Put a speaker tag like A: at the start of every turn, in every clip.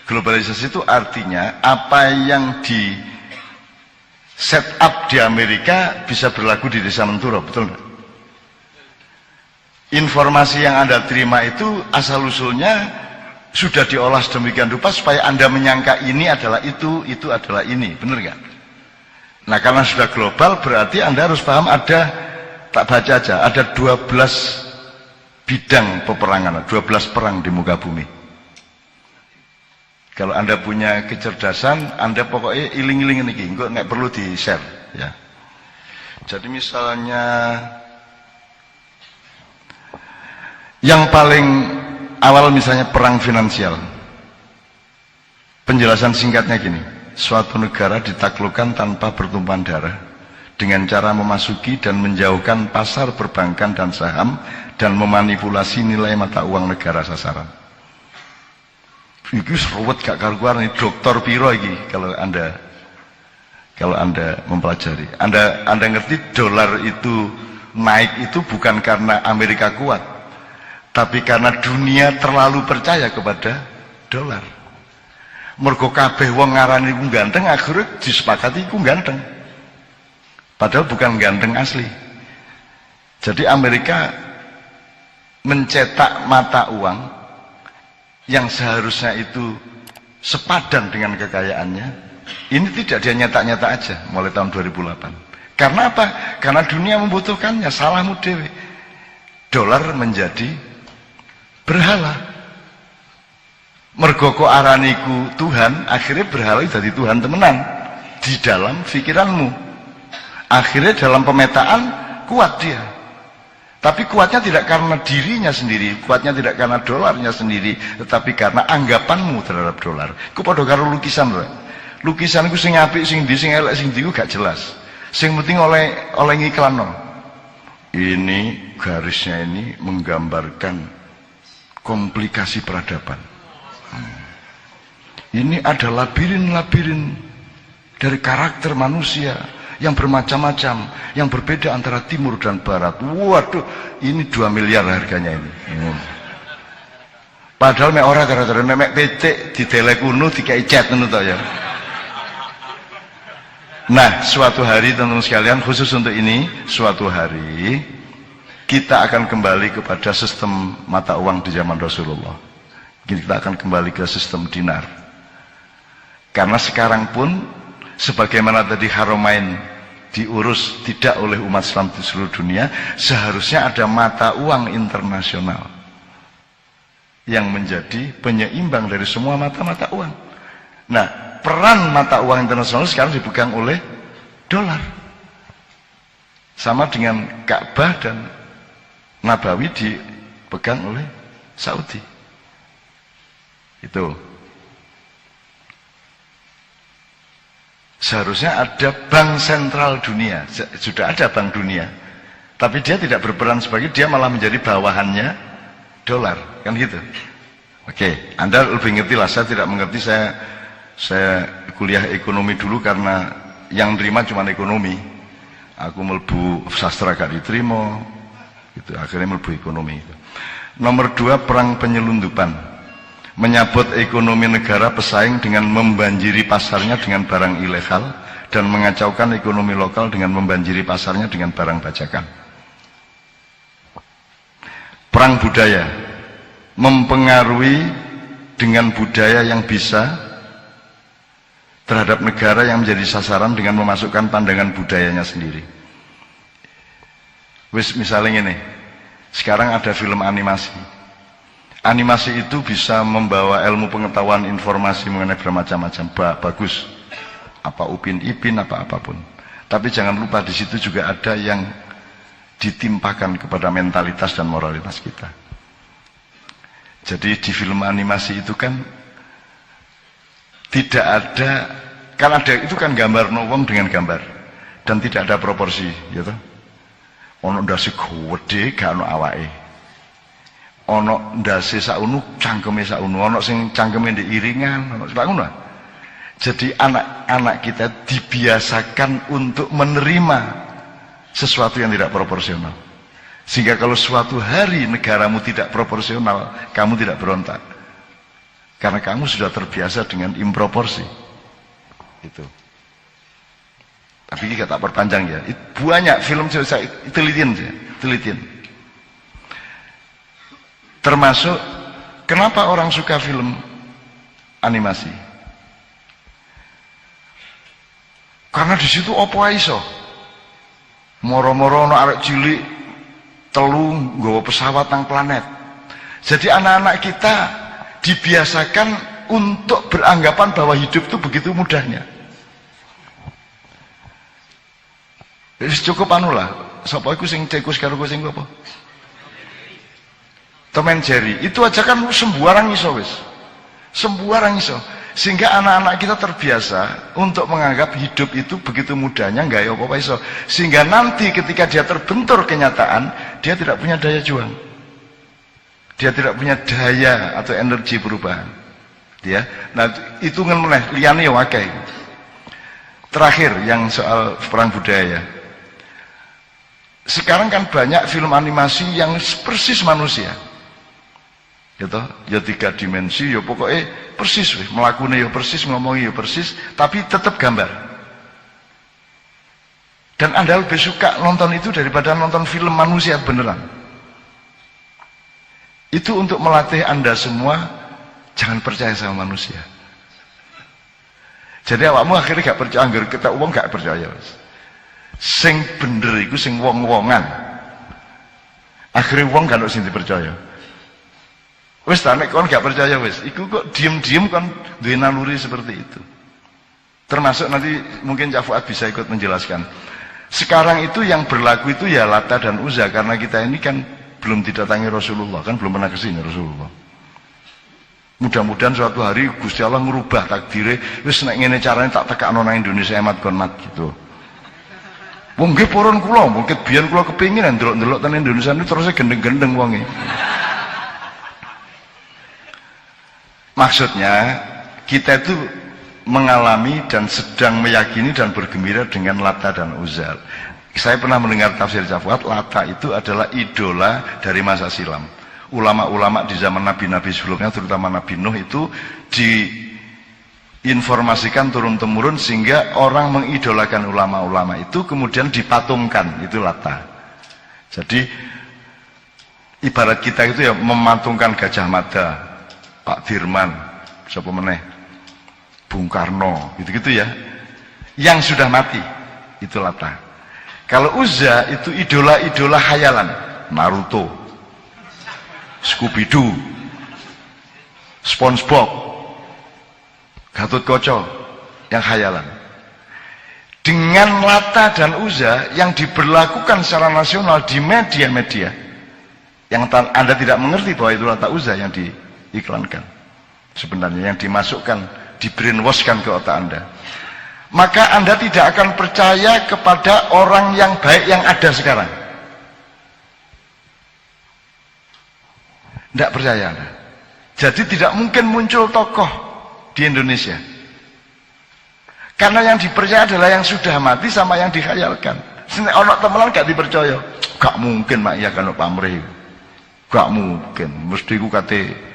A: Globalisasi itu artinya apa yang di set up di Amerika bisa berlaku di Desa Menturo, betul nggak? Informasi yang Anda terima itu asal-usulnya sudah diolah sedemikian rupa supaya Anda menyangka ini adalah itu adalah ini, benar nggak? Nah, karena sudah global berarti Anda harus paham ada, tak baca aja, ada 12 bidang peperangan, 12 perang di muka bumi. Kalau Anda punya kecerdasan, Anda pokoknya iling-iling ini, nggak perlu di-share. Ya. Jadi misalnya, yang paling awal misalnya perang finansial. Penjelasan singkatnya gini, suatu negara ditaklukkan tanpa pertumpahan darah, dengan cara memasuki dan menjauhkan pasar perbankan dan saham, dan memanipulasi nilai mata uang negara sasaran. Ini seruat gak karuan, ini dokter piro ini kalau anda mempelajari. Anda ngerti dolar itu naik itu bukan karena Amerika kuat, tapi karena dunia terlalu percaya kepada dolar. Mergo kabeh wong ngarani iku ganteng, akhirnya disepakati iku ganteng. Padahal bukan ganteng asli. Jadi Amerika mencetak mata uang yang seharusnya itu sepadan dengan kekayaannya, ini tidak dia nyetak-nyetak aja mulai tahun 2008. Karena apa? Karena dunia membutuhkannya, salahmu dewe. Dolar menjadi berhala. Mergo kok araniku Tuhan, akhirnya berhala jadi Tuhan temenan di dalam pikiranmu. Akhirnya dalam pemetaan kuat dia. Tapi kuatnya tidak karena dirinya sendiri, kuatnya tidak karena dolarnya sendiri, tetapi karena anggapanmu terhadap dolar. Ku padha karo lukisan, lho. Lukisan ku sing apik, sing ndi, sing elek, sing ndi ku gak jelas. Sing penting oleh ngiklanno. Ini garisnya ini menggambarkan komplikasi peradaban. Ini ada labirin-labirin dari karakter manusia yang bermacam-macam, yang berbeda antara timur dan barat. Waduh, ini 2 miliar harganya ini. Padahal mek ora gara-gara mek becek didelek kuno dikai cat ngono to ya. Nah, suatu hari teman-teman sekalian, khusus untuk ini, suatu hari kita akan kembali kepada sistem mata uang di zaman Rasulullah. Kita akan kembali ke sistem dinar. Karena sekarang pun sebagaimana tadi Haramain diurus tidak oleh umat Islam di seluruh dunia, seharusnya ada mata uang internasional yang menjadi penyeimbang dari semua mata-mata uang. Nah, peran mata uang internasional sekarang dipegang oleh dolar. Sama dengan Ka'bah dan Nabawi dipegang oleh Saudi. Itu. Seharusnya ada bank sentral dunia, sudah ada bank dunia, tapi dia tidak berperan sebagai, dia malah menjadi bawahannya dolar, kan gitu. Oke, Anda lebih ngerti lah, saya tidak mengerti, saya kuliah ekonomi dulu karena yang terima cuma ekonomi. Aku mlebu sastra gak diterima, gitu, akhirnya mlebu ekonomi. Nomor 2, perang penyelundupan. Menyabot ekonomi negara pesaing dengan membanjiri pasarnya dengan barang ilegal dan mengacaukan ekonomi lokal dengan membanjiri pasarnya dengan barang bajakan. Perang budaya, mempengaruhi dengan budaya yang bisa terhadap negara yang menjadi sasaran dengan memasukkan pandangan budayanya sendiri. Misalnya ini, sekarang ada film animasi. Animasi itu bisa membawa ilmu pengetahuan, informasi mengenai bermacam-macam, bagus. Apa Upin Ipin, apa apapun. Tapi jangan lupa di situ juga ada yang ditimpakan kepada mentalitas dan moralitas kita. Jadi di film animasi itu kan tidak ada, kan ada itu kan gambar wong dengan gambar dan tidak ada proporsi, gitu. Ono ndase gede gak ono awake. Ono ndase sakunu cangkeme sakunu, ono sing cangkeme ndek iringan, ono sakunu. Jadi anak-anak kita dibiasakan untuk menerima sesuatu yang tidak proporsional. Sehingga kalau suatu hari negaramu tidak proporsional, kamu tidak berontak. Karena kamu sudah terbiasa dengan improporsi. Itu. Tapi kita tak perpanjang ya. Banyak film saya telitian ya, telitian. Termasuk kenapa orang suka film animasi? Karena di situ opo iso. Moro-moro ono arek cilik telu nggawa pesawat nang planet. Jadi anak-anak kita dibiasakan untuk beranggapan bahwa hidup itu begitu mudahnya. Wis cukup anu lah. Sapa iku sing cekus karo sing apa? Tom and Jerry. Itu aja kan sembarang iso wis. Sembarang iso. Sehingga anak-anak kita terbiasa untuk menganggap hidup itu begitu mudahnya, enggak ya apa-apa iso. Sehingga nanti ketika dia terbentur kenyataan, dia tidak punya daya juang. Dia tidak punya daya atau energi perubahan. Ya. Nah, itu ngeneh liyane ya akeh. Terakhir yang soal perang budaya. Sekarang kan banyak film animasi yang persis manusia. Gitu, ya 3 dimensi, ya pokoknya persis, melakukannya ya persis, ngomongnya ya persis, tapi tetap gambar. Dan Anda lebih suka nonton itu daripada nonton film manusia beneran. Itu untuk melatih Anda semua jangan percaya sama manusia. Jadi awakmu akhirnya gak percaya, anggar kita uang gak percaya. Sing bener iku sing wong-wongan. Akhirnya wong gak sing dipercaya. Wis ta nek kon gak percaya wis, iku kok diem-diem kan duwe naluri seperti itu. Termasuk nanti mungkin Cak Fuad bisa ikut menjelaskan. Sekarang itu yang berlaku itu ya Lata dan Uzza karena kita ini kan belum didatangi Rasulullah, kan belum pernah kesini Rasulullah. Mudah-mudahan suatu hari Gusti Allah merubah takdire, wis nek ngene carane tak tekakno nang Indonesia emat kon mat gitu. Wong nggih purun kula, mungkin biyen kula kepengin ndelok-ndelok ten Indonesia ini terusnya gendeng-gendeng wonge. Maksudnya kita itu mengalami dan sedang meyakini dan bergembira dengan Lata dan Uzza. Saya pernah mendengar tafsir Cak Fuad, Lata itu adalah idola dari masa silam. Ulama-ulama di zaman nabi-nabi sebelumnya, terutama Nabi Nuh itu diinformasikan turun-temurun sehingga orang mengidolakan ulama-ulama itu kemudian dipatungkan, itu Lata. Jadi ibarat kita itu ya mematungkan Gajah Mada, Pak Dirman, siapa meneh, Bung Karno, gitu-gitu ya. Yang sudah mati, itu Lata. Kalau Uzza itu idola-idola khayalan, Naruto, Scooby-Doo, SpongeBob, Gatot Kaca, yang khayalan. Dengan Lata dan Uzza yang diberlakukan secara nasional di media-media, yang Anda tidak mengerti bahwa itu Lata Uzza yang diiklankan sebenarnya, yang dimasukkan, di brainwashkan ke otak Anda, maka Anda tidak akan percaya kepada orang yang baik yang ada sekarang. Tidak percaya Anda. Jadi tidak mungkin muncul tokoh di Indonesia karena yang dipercaya adalah yang sudah mati sama yang dikhayalkan. Sini orang temelan gak dipercaya, gak mungkin mak iya kan pamrih, gak mungkin, mesti ku kate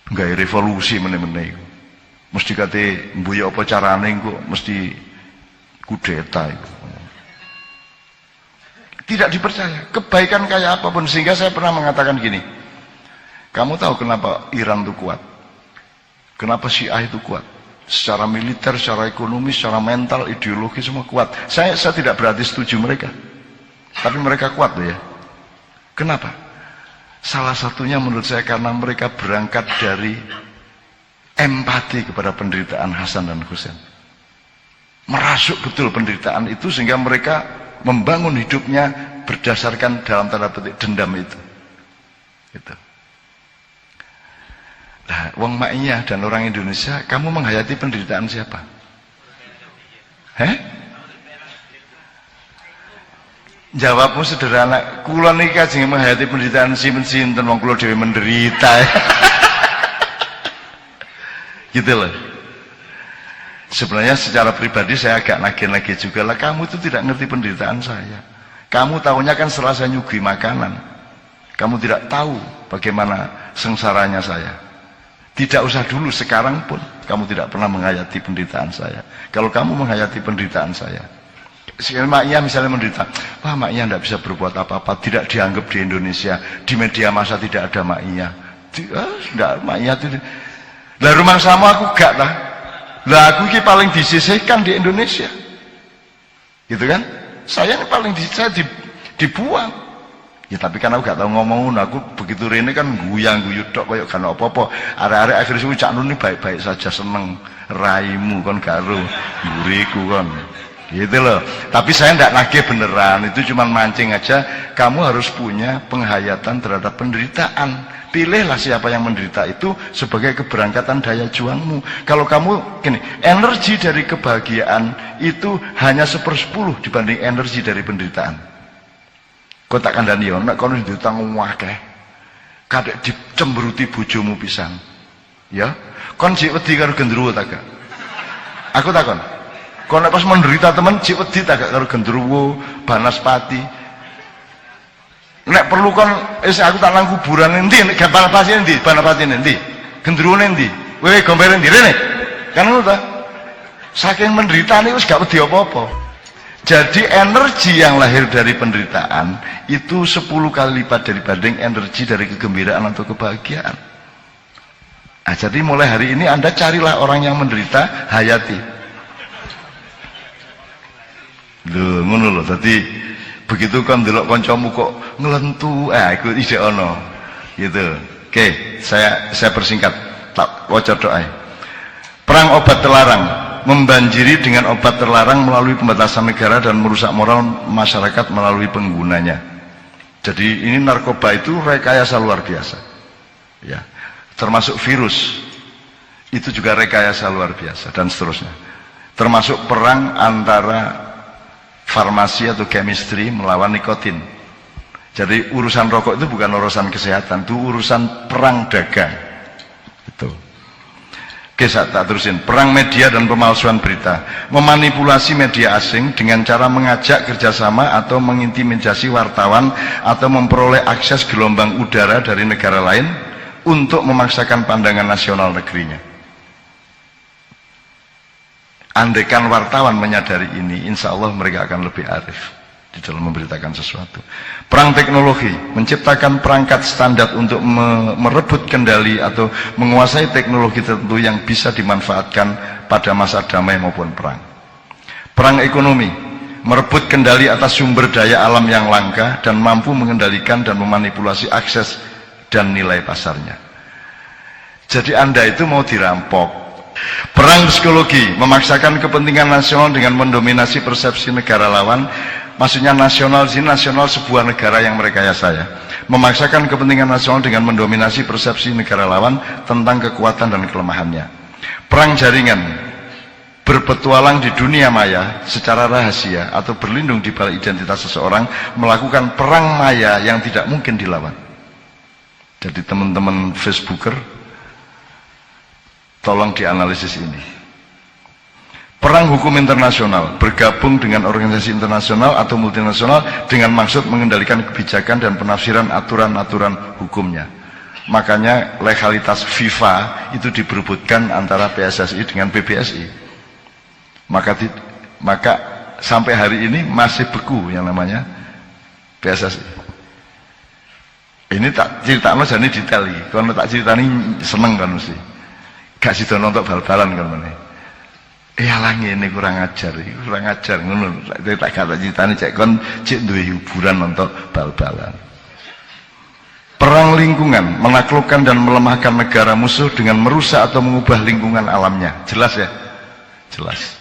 A: nggak revolusi meneh-meneh, mesti kate mbuya apa carane kok mesti kudeta itu. Tidak dipercaya kebaikan kayak apapun. Sehingga saya pernah mengatakan gini, kamu tahu kenapa Iran itu kuat, kenapa Syiah itu kuat, secara militer, secara ekonomi, secara mental, ideologi semua kuat. Saya tidak berarti setuju mereka, tapi mereka kuat loh ya. Kenapa? Salah satunya menurut saya karena mereka berangkat dari empati kepada penderitaan Hasan dan Husain. Merasuk betul penderitaan itu sehingga mereka membangun hidupnya berdasarkan dalam tanda petik dendam itu. Gitu. Nah, wong Maiyah dan orang Indonesia, kamu menghayati penderitaan siapa? Jawabmu sederhana, kula niki kajeng menghayati penderitaan sinten wong kula dhewe menderita. Gitu loh. Sebenarnya secara pribadi saya agak nagih-nagih juga lah, kamu itu tidak ngerti penderitaan saya. Kamu tahunya kan setelah saya nyugui makanan. Kamu tidak tahu bagaimana sengsaranya saya. Tidak usah dulu, sekarang pun kamu tidak pernah menghayati penderitaan saya. Kalau kamu menghayati penderitaan saya, Mak Iya misalnya menderita, wah Mak Iya tidak bisa berbuat apa-apa, tidak dianggap di Indonesia, di media massa tidak ada Mak Iya. Tidak, Mak Iya tidak. Lah rumah sama aku gak lah. Lah aku ini paling disisihkan di Indonesia. Gitu kan? Saya ini paling dibuang. Ya tapi kan aku gak tahu ngomong, aku begitu rene kan guyang guyu tok koyo kan apa-apa. Arek-arek akhir suwi Cak Nun ini baik-baik saja, seneng raimu kon karo yuriku kon. Gitu loh. Tapi saya ndak nagih beneran, itu cuma mancing aja. Kamu harus punya penghayatan terhadap penderitaan. Pilihlah siapa yang menderita itu sebagai keberangkatan daya juangmu. Kalau kamu gini, energi dari kebahagiaan itu hanya 1/10 dibanding energi dari penderitaan. Kau tak kandani ya, nek kono ditang akeh. Kadek dicemberuti bojomu pisan. Ya, kon jek wedi karo gendruwo ta gak? Aku takon. Kon nek pas menderita temen jek wedi ta gak karo gendruwo, banaspati. Nek perlu kon aku tak nang kuburan endi, nek banaspati endi, banaspati endi, gendruwo endi, wewe gombere endi rene. Kan ngono ta? Saking menderitane wis gak wedi apa-apa. Jadi energi yang lahir dari penderitaan itu 10 kali lipat dibanding energi dari kegembiraan atau kebahagiaan. Nah, jadi mulai hari ini Anda carilah orang yang menderita, hayati. Loh, ngono lho. Jadi begitu kan delok kancamu kok nglentu, iku ide ono. Gitu. Oke, saya persingkat. Tak waca doa. Perang obat terlarang. Membanjiri dengan obat terlarang melalui pembatasan negara dan merusak moral masyarakat melalui penggunanya. Jadi ini narkoba itu rekayasa luar biasa, ya. Termasuk virus itu juga rekayasa luar biasa dan seterusnya. Termasuk perang antara farmasi atau chemistry melawan nikotin. Jadi urusan rokok itu bukan urusan kesehatan, itu urusan perang dagang. Itu. Oke, saya tak terusin. Perang media dan pemalsuan berita. Memanipulasi media asing dengan cara mengajak kerjasama atau mengintimidasi wartawan atau memperoleh akses gelombang udara dari negara lain untuk memaksakan pandangan nasional negerinya. Andaikan wartawan menyadari ini, insya Allah mereka akan lebih arif di dalam memberitakan sesuatu. Perang teknologi, menciptakan perangkat standar untuk merebut kendali atau menguasai teknologi tertentu yang bisa dimanfaatkan pada masa damai maupun perang. Perang ekonomi, merebut kendali atas sumber daya alam yang langka dan mampu mengendalikan dan memanipulasi akses dan nilai pasarnya. Jadi Anda itu mau dirampok. Perang psikologi, memaksakan kepentingan nasional dengan mendominasi persepsi negara lawan. Maksudnya nasional sini, nasional sebuah negara yang merekayasa ya. Memaksakan kepentingan nasional dengan mendominasi persepsi negara lawan tentang kekuatan dan kelemahannya. Perang jaringan, berpetualang di dunia maya secara rahasia atau berlindung di balik identitas seseorang, melakukan perang maya yang tidak mungkin dilawan. Jadi teman-teman Facebooker, tolong dianalisis ini. Perang hukum internasional, bergabung dengan organisasi internasional atau multinasional dengan maksud mengendalikan kebijakan dan penafsiran aturan-aturan hukumnya. Makanya legalitas FIFA itu diperebutkan antara PSSI dengan PBSI. Maka sampai hari ini masih beku yang namanya PSSI. Ini tak ceritakan jadi detail. Kalau tak ceritani seneng kan mesti. Gak sido nonton bal-balan kan mana. Alah ngene kurang ajar ngono. Tak kata ceritane cek kon cek duwe hiburan nonton bal-balan. Perang lingkungan, menaklukkan dan melemahkan negara musuh dengan merusak atau mengubah lingkungan alamnya. Jelas ya? Jelas.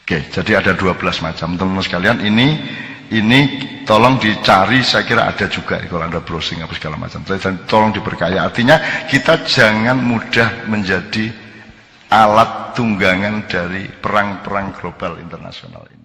A: Oke, jadi ada 12 macam. Teman-teman sekalian, ini tolong dicari, saya kira ada juga kalau Anda browsing apa segala macam. Tolong diperkaya. Artinya kita jangan mudah menjadi alat tunggangan dari perang-perang global internasional ini.